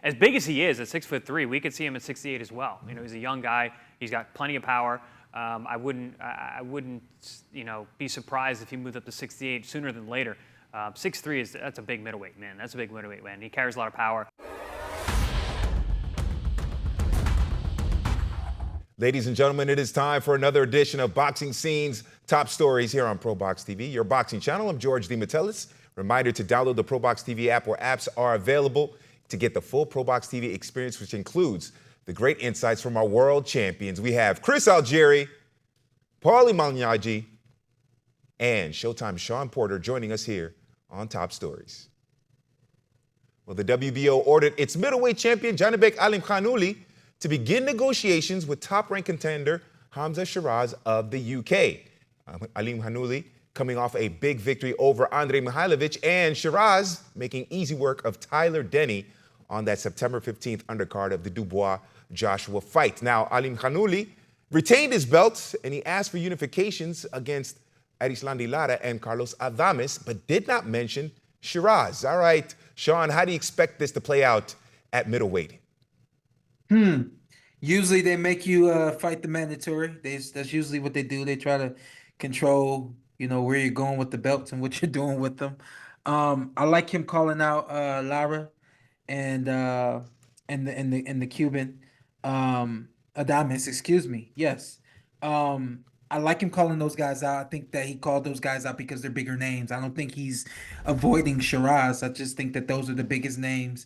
as big as he is at 6'3", we could see him at 68 as well. You know, he's a young guy. He's got plenty of power. I wouldn't, you know, be surprised if he moved up to 68 sooner than later. 6'3" that's a big middleweight, man. That's a big middleweight, man. He carries a lot of power. Ladies and gentlemen, it is time for another edition of Boxing Scene's Top Stories here on ProBox TV, your boxing channel. I'm George DeMatteis. Reminder to download the ProBox TV app where apps are available to get the full ProBox TV experience, which includes the great insights from our world champions. We have Chris Algieri, Paulie Malignaggi, and Showtime's Sean Porter joining us here on Top Stories. Well, the WBO ordered its middleweight champion, Janibek Alimkhanuly, to begin negotiations with top-ranked contender Hamzah Sheeraz of the UK. Alimkhanuly coming off a big victory over Andre Mihailovic, and Sheeraz making easy work of Tyler Denny on that September 15th undercard of the Dubois-Joshua fight. Now, Alimkhanuly retained his belt, and he asked for unifications against Arislandi Lara and Carlos Adames, but did not mention Sheeraz. All right, Sean, how do you expect this to play out at middleweight? Usually they make you fight the mandatory. That's usually what they do. They try to control, you know, where you're going with the belts and what you're doing with them. I like him calling out Lara and the Cuban Adames, excuse me. Yes. I like him calling those guys out. I think that he called those guys out because they're bigger names. I don't think he's avoiding Sheeraz. I just think that those are the biggest names,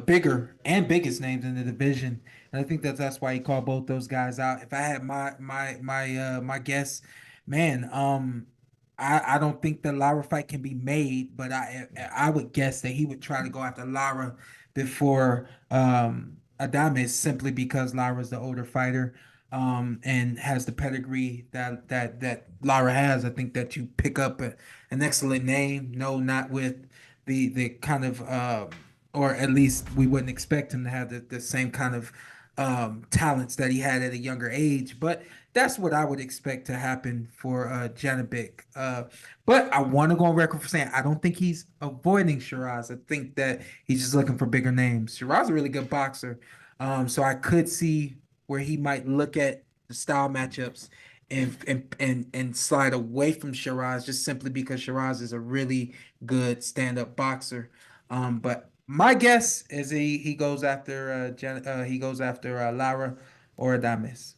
bigger and biggest names in the division. And I think that's why he called both those guys out. If I had my guess, man, I don't think the Lara fight can be made, but I would guess that he would try to go after Lara before Adames, simply because Lara's the older fighter. And has the pedigree that Lara has. I think that you pick up an excellent name. No, not with the kind of, or at least we wouldn't expect him to have the same kind of talents that he had at a younger age. But that's what I would expect to happen for Janibek. But I want to go on record for saying I don't think he's avoiding Sheeraz. I think that he's just looking for bigger names. Sheeraz is a really good boxer. So I could see where he might look at the style matchups and slide away from Sheeraz just simply because Sheeraz is a really good stand-up boxer. But my guess is he goes after Lara or Adames.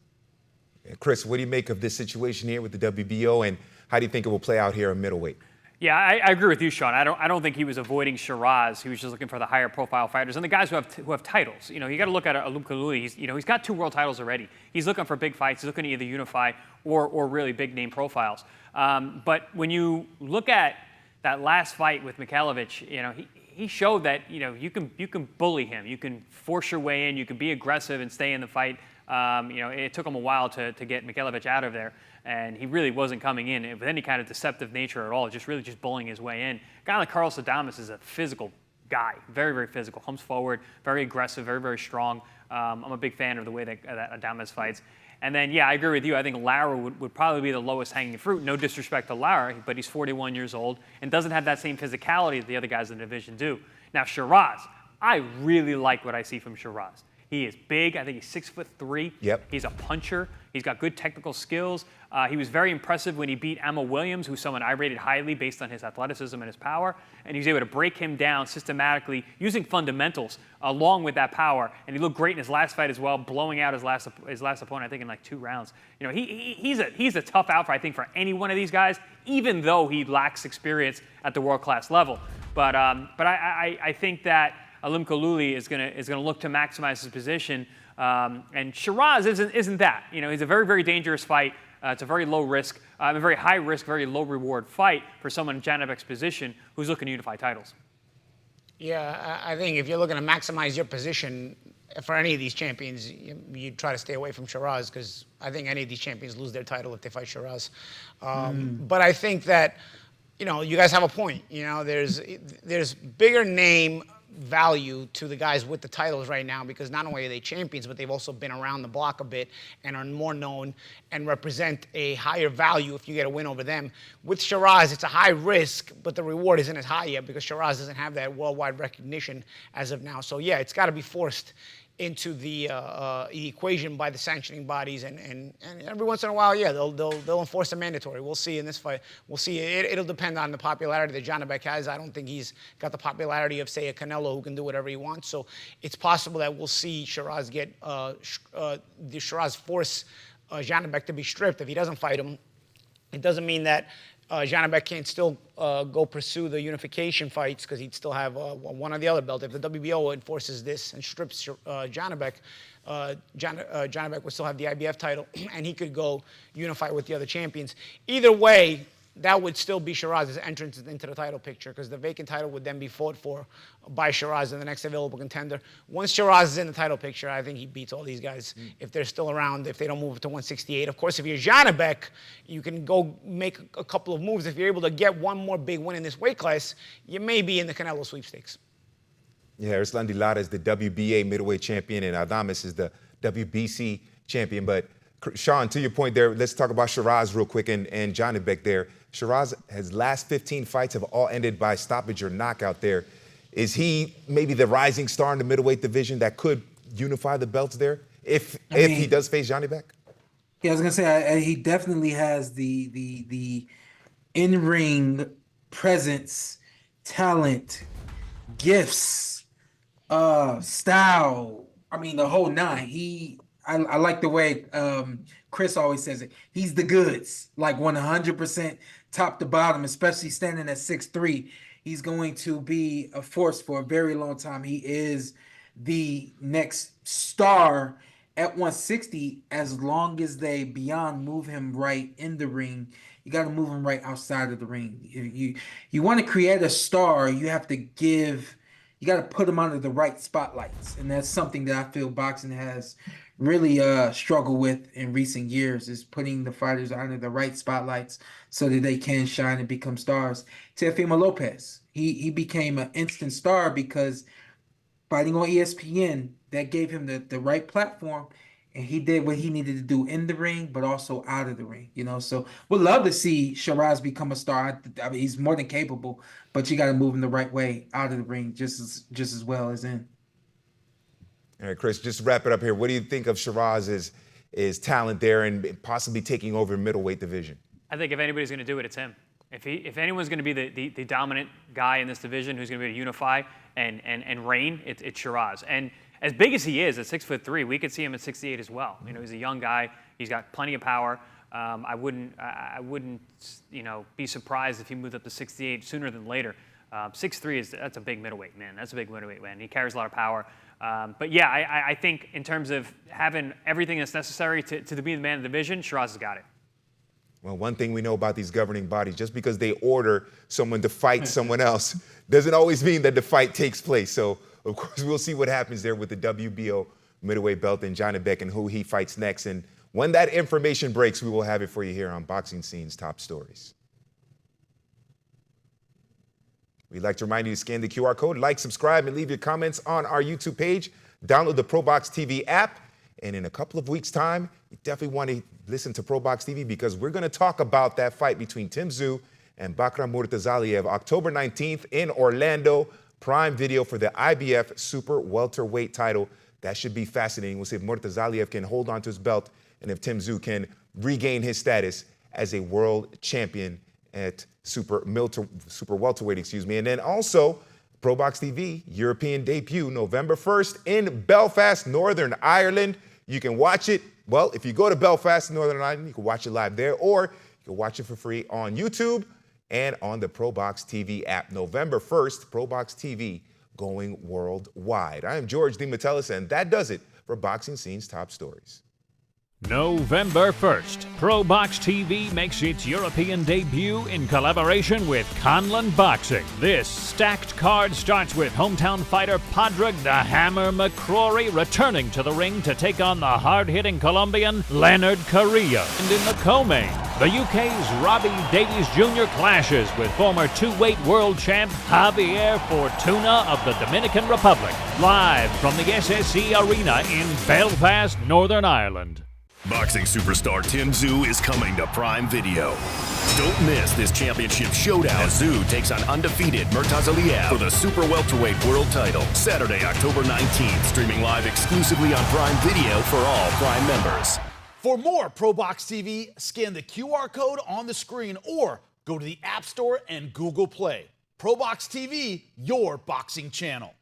Chris, what do you make of this situation here with the WBO, and how do you think it will play out here in middleweight? Yeah, I agree with you, Sean. I don't think he was avoiding Sheeraz. He was just looking for the higher profile fighters and the guys who have titles. You know, you got to look at Alimkhanuly. He's got 2 world titles already. He's looking for big fights. He's looking to either unify or really big name profiles. But when you look at that last fight with Mihailovic, you know, he showed that, you know, you can bully him. You can force your way in. You can be aggressive and stay in the fight. You know, it took him a while to get Mihailovic out of there, and he really wasn't coming in with any kind of deceptive nature at all, just bullying his way in. A guy like Carlos Adames is a physical guy, very, very physical, comes forward, very aggressive, very, very strong. I'm a big fan of the way that Adames fights. And then, yeah, I agree with you. I think Lara would probably be the lowest hanging fruit. No disrespect to Lara, but he's 41 years old and doesn't have that same physicality that the other guys in the division do. Now, Sheeraz, I really like what I see from Sheeraz. He is big. I think he's 6'3". Yep. He's a puncher. He's got good technical skills. He was very impressive when he beat Emma Williams, who's someone I rated highly based on his athleticism and his power. And he was able to break him down systematically using fundamentals along with that power. And he looked great in his last fight as well, blowing out his last opponent, I think, in like 2 rounds. You know, he's a tough out fight, I think, for any one of these guys, even though he lacks experience at the world-class level. But I think that Alimkhanuly is gonna look to maximize his position, and Sheeraz isn't that. You know, he's a very, very dangerous fight. It's a very low risk, a very high risk, very low reward fight for someone in Janibek's position who's looking to unify titles. Yeah, I think if you're looking to maximize your position for any of these champions, you try to stay away from Sheeraz, because I think any of these champions lose their title if they fight Sheeraz. But I think that, you know, you guys have a point. You know, there's bigger name value to the guys with the titles right now, because not only are they champions, but they've also been around the block a bit and are more known and represent a higher value if you get a win over them. With Sheeraz, it's a high risk, but the reward isn't as high yet because Sheeraz doesn't have that worldwide recognition as of now. So yeah, it's got to be forced into the equation by the sanctioning bodies, and every once in a while, yeah, they'll enforce a mandatory. We'll see in this fight. We'll see. It'll depend on the popularity that Janibek has. I don't think he's got the popularity of, say, a Canelo who can do whatever he wants. So it's possible that we'll see Sheeraz get the Sheeraz force Janibek to be stripped if he doesn't fight him. It doesn't mean that Janibek can't still go pursue the unification fights, because he'd still have one or the other belt. If the WBO enforces this and strips Janibek, Janibek would still have the IBF title, and he could go unify with the other champions. Either way, that would still be Sheeraz's entrance into the title picture, because the vacant title would then be fought for by Sheeraz in the next available contender. Once Sheeraz is in the title picture, I think he beats all these guys if they're still around, if they don't move to 168. Of course, if you're Janibek, you can go make a couple of moves. If you're able to get one more big win in this weight class, you may be in the Canelo sweepstakes. Yeah, Ruslan Lara is the WBA middleweight champion, and Adames is the WBC champion. But Sean, to your point there, let's talk about Sheeraz real quick and Janibek there. Sheeraz, his last 15 fights have all ended by stoppage or knockout there. Is he maybe the rising star in the middleweight division that could unify the belts there if he does face Janibek? Yeah, I was gonna say he definitely has the in-ring presence, talent, gifts, style. I mean, the whole nine. I like the way Chris always says it. He's the goods, like 100% top to bottom, especially standing at 6'3". He's going to be a force for a very long time. He is the next star at 160 as long as they beyond move him right in the ring. You got to move him right outside of the ring. You want to create a star, you got to put him under the right spotlights. And that's something that I feel boxing has really struggled with in recent years, is putting the fighters under the right spotlights so that they can shine and become stars. Teofimo Lopez, he became an instant star because fighting on ESPN, that gave him the right platform, and he did what he needed to do in the ring, but also out of the ring, So we'd love to see Sheeraz become a star. I mean, he's more than capable, but you got to move him the right way out of the ring just as well as in. All right, Chris, just to wrap it up here, what do you think of Sheeraz's talent there and possibly taking over middleweight division? I think if anybody's going to do it, it's him. If anyone's going to be the dominant guy in this division who's going to be able to unify and reign, it's Sheeraz. And as big as he is at 6'3", we could see him at 68 as well. He's a young guy. He's got plenty of power. I wouldn't be surprised if he moved up to 68 sooner than later. 6'3" that's a big middleweight, man. That's a big middleweight, man. He carries a lot of power. But yeah, I think in terms of having everything that's necessary to be the man of the division, Sheeraz has got it. Well, one thing we know about these governing bodies, just because they order someone to fight someone else doesn't always mean that the fight takes place. So, of course, we'll see what happens there with the WBO middleweight belt and Janibek and who he fights next. And when that information breaks, we will have it for you here on Boxing Scene's Top Stories. We'd like to remind you to scan the QR code, like, subscribe, and leave your comments on our YouTube page. Download the ProBox TV app. And in a couple of weeks' time, you definitely want to listen to ProBox TV, because we're going to talk about that fight between Tim Tszyu and Bakram Murtazaliev, October 19th in Orlando. Prime Video for the IBF Super Welterweight title. That should be fascinating. We'll see if Murtazaliev can hold on to his belt and if Tim Tszyu can regain his status as a world champion at Super Welterweight, And then also, ProBox TV, European debut, November 1st in Belfast, Northern Ireland. You can watch it. Well, if you go to Belfast, Northern Ireland, you can watch it live there, or you can watch it for free on YouTube and on the ProBox TV app. November 1st, ProBox TV going worldwide. I am George DeMatteis, and that does it for Boxing Scene's Top Stories. November 1st, ProBox TV makes its European debut in collaboration with Conlan Boxing. This stacked card starts with hometown fighter Padraig the Hammer McCrory returning to the ring to take on the hard-hitting Colombian Leonard Carrillo. And in the co-main, the UK's Robbie Davies Jr. clashes with former two-weight world champ Javier Fortuna of the Dominican Republic. Live from the SSE Arena in Belfast, Northern Ireland. Boxing superstar Tim Tszyu is coming to Prime Video. Don't miss this championship showdown as Tszyu takes on undefeated Murtaz Aliyev for the super welterweight world title. Saturday, October 19th, streaming live exclusively on Prime Video for all Prime members. For more ProBox TV, scan the QR code on the screen or go to the App Store and Google Play. ProBox TV, your boxing channel.